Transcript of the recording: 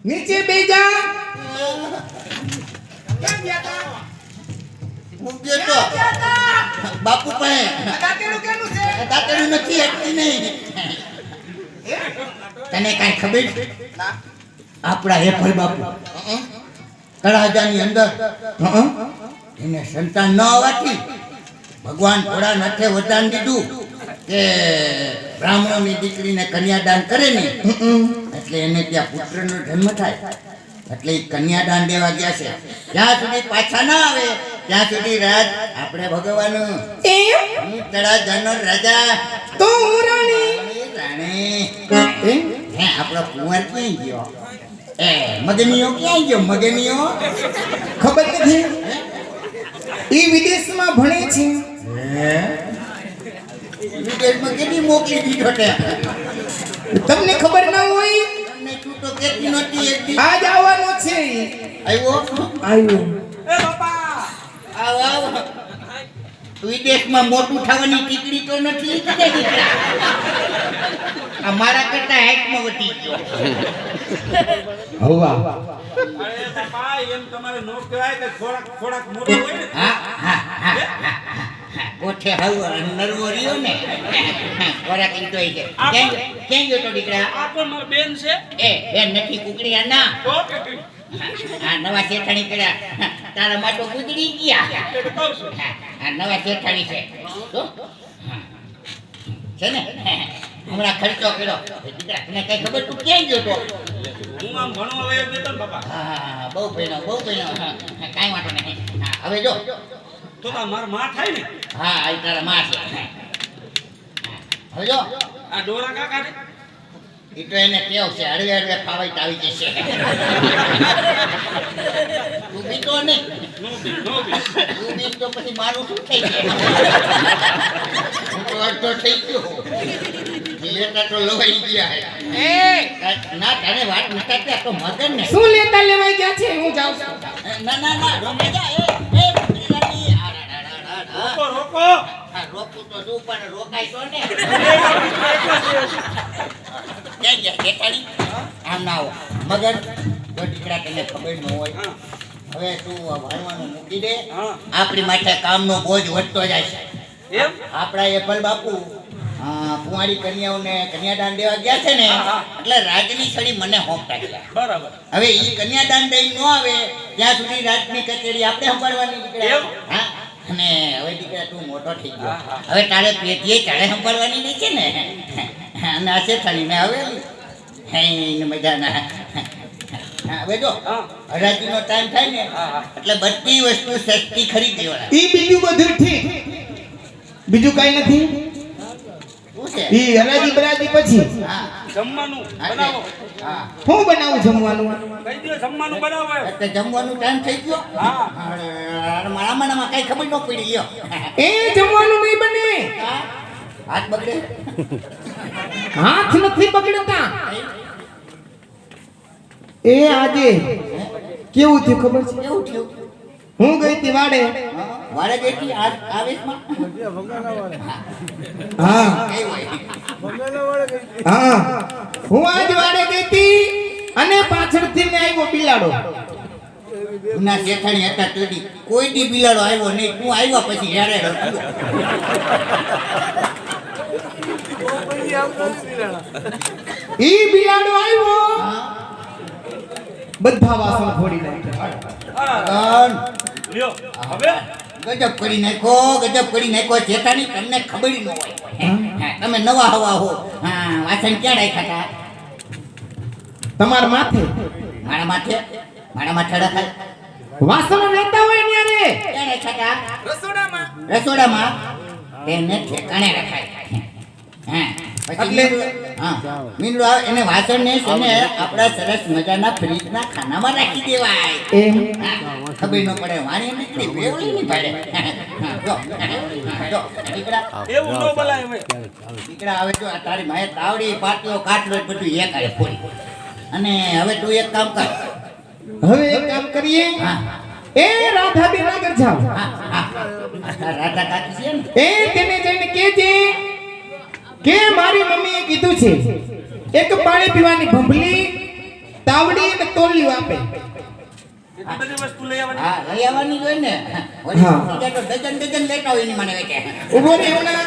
નીચે બેસી જા. ક્યાં ગયા તા? હું ગયો તો બાપુ પાસે. દાંતેડું કેનું છે? દાંતેડું નથી એટલી નહીં. તને કાંઈ ખબર છે? ના. આપણા હેફળ બાપુ તળાજાની અંદર એને સંતાન ન હોવાથી ભગવાન ભોળાનાથે વરદાન દીધું કે બ્રાહ્મણોની દીકરીને કન્યાદાન કરે ને એટલે એને ત્યાં પુત્રનો જન્મ થાય. એટલે એ કન્યાદાન દેવા ગયા છે. જ્યાં સુધી પાછા ના આવે ત્યાં સુધી રાજ આપણે ભગવાનું. એમ તળાજાનો રાજા તો હું રાણી. રાણી એમ હે આપણો કુંવર ક્યાં ગયો? એ મગનીઓ ક્યાં ગયો? મગનીઓ ખબર નથી. ઈ વિદેશમાં ભણે છે. વિદેશમાં કેટલી મોકલી દીધો તે? તમને ખબર ના હોય? તમને છૂટો કેટલી નહોતી એક દી? આજ આવવાનો છે. આવ્યો? આવ્યો. આવ આવ. વિદેશમાં મોટું થવાની ટીકડી તો નથી લીધી દીકરા. આ મારા કરતા હાઈટમાં વધી ગયો. હવા અરે બાપા એમ તમારે નો કહેવાય કે થોડાક મોટો હોય ને હા હા હા કોઠે હાવ નરવો રહ્યો ને ખોરાક ઈતો છે. ક્યાં ગયો તો દીકરા? આ પણ મારી બેન છે એ બેન નથી કુકડી ના. તો આ નવા શેઠાણી કર્યા તારા માટો ગુજરી ગયા. એટલે કહું છું આ નવા શેઠાણી છે જો. છે ને હમણાં ખર્ચો કર્યો દીકરા. તને કઈ ખબર તું ક્યાં ગયો તો? હું આમ ભણવા લઈ જતો ને બાપા હા બહુ ભણ્યો બહુ ભણ્યો. કાંઈ વાંધો નહીં. હા હવે જો તો મારા માં થાય ને હા આ તારા માં છે. હવે જો આ ડોરા કાકા ને એ તો એને કેવું છે હળવે હળવે ખાવાય તો આવી જશે. તું બીતો નહીં. નો બી તું બીત તો પછી મારું શું થઈ જાય? હું તો અડધો થઈ ગયો. લેતા તો લોહી ગયા હે. ના તને વાત નતા ત્યાં તો મગન ને. શું લેતા લેવાઈ ગયા છે? હું જાઉં છું. ના ના ના રોમે જા. એ બકરીલાની. રોકો રોકો હા રોકું તો શું પણ રોકાય તો ને. ક્યાં ગયા જેઠાણી? આમ ના આવો મગન. જો દીકરા તને ખબર ન હોય હવે તું ભણવાનું મૂકી દે. હા આપણી માથે કામનો બોજ વધતો જાય છે. એમ આપણા એપલ બાપુ કુંવારી કન્યાઓને કન્યાદાન દેવા ગયા છે ને એટલે રાજની છડી મને હોંપતા ગયા. બરાબર હવે ઈ કન્યાદાન દઈ ન આવે ત્યાં સુધી રાજની કચેરી આપણે સંભાળવાની દીકરા. એમ? હા અને હવે દીકરા તું મોટો થઈ ગયો. હવે તારે પેટીએ તારે સંભાળવાની નહીં છે ને. અને આ શેઠાણીને હવે હે મજા ના. હવે જો હરાજીનો ટાઈમ થાય ને એટલે બધી વસ્તુ સસ્તી ખરીદી દેવાય. ઈ બીજું બધું ઠીક. બીજું કઈ નથી. શું છે? ઈ હરાજી બરાજી પછી હા જમવાનું હા, બનાવો હા હું બનાવું જમવાનું? કઈ દે જમવાનું બનાવો એમ. એટલે જમવાનું ટાઈમ થઈ ગયો. હા મારા મનામાં કઈ ખબર ન પડી લ્યો. એ જમવાનું નહીં બને. હાથ બગડે. હાથ નથી પકડતા. એ આજે કેવું થયું ખબર છે? કેવું થયું? હું ગઈ તી વાડે. વારે ગઈ હતી આવેશમાં. હા કઈ હોય? હા હું આજ વાડે ગઈ તી અને પાછળથી ને આવ્યો બિલાડો. ઉના શેઠાણી હતા તોડી કોઈ દી બિલાડો આવ્યો નહીં. તું આવ્યા પછી યારે રડ્યો. ઈ બિલાડો આવ્યો હા. બધા વાસણ ફોડી નાખ્યા. હા લ્યો હવે ગજબ કરી નાખો ગજબ કરી નાખો શેઠાણી. તમને ખબર ન હોય. હા, તમે નવા હવા હો. હા વાસણ ક્યાં રાખ્યા હતા? તમારા માથે મારા માથે રખાય. વાસણ રહેતા હોય ને યારે ક્યાં રાખ્યા હતા? રસોડામાં. રસોડામાં. તેને ઠેકાણે રખાય. હા પછી હા મીંડું આવે એને વાસણને છે ને આપણા સરસ મજાના ફ્રીજના ખાનામાં રાખી દેવાય. એમ હા, ખબર ન પડે વાણી નીકળી વેવળી નહીં પડે. હા, જો દીકરા એવું ન બોલાય હવે દીકરા હવે જો આ તારી માએ તાવડી પાટીઓ કાટલો બધું એ કરે ફોડી. અને હવે તું એક કામ કર. હવે એક કામ કરીએ. હા એ રાધાબેન આગળ જાવ. હા હા રાધા કાકી છે ને એ તેને જઈને કહેજે કે મારી મમ્મીએ કીધું છે એક પાણી પીવાની ભંભલી તાવડી અને તોલિયું આપે એટલી બધી વસ્તુ લઈ આવવાની હા લઈ આવવાની જ હોય ને ઓલી હા. બીજા તો ડઝન ડઝન લેતા હોય એની મને વેચે ઉભો રહે ઓલા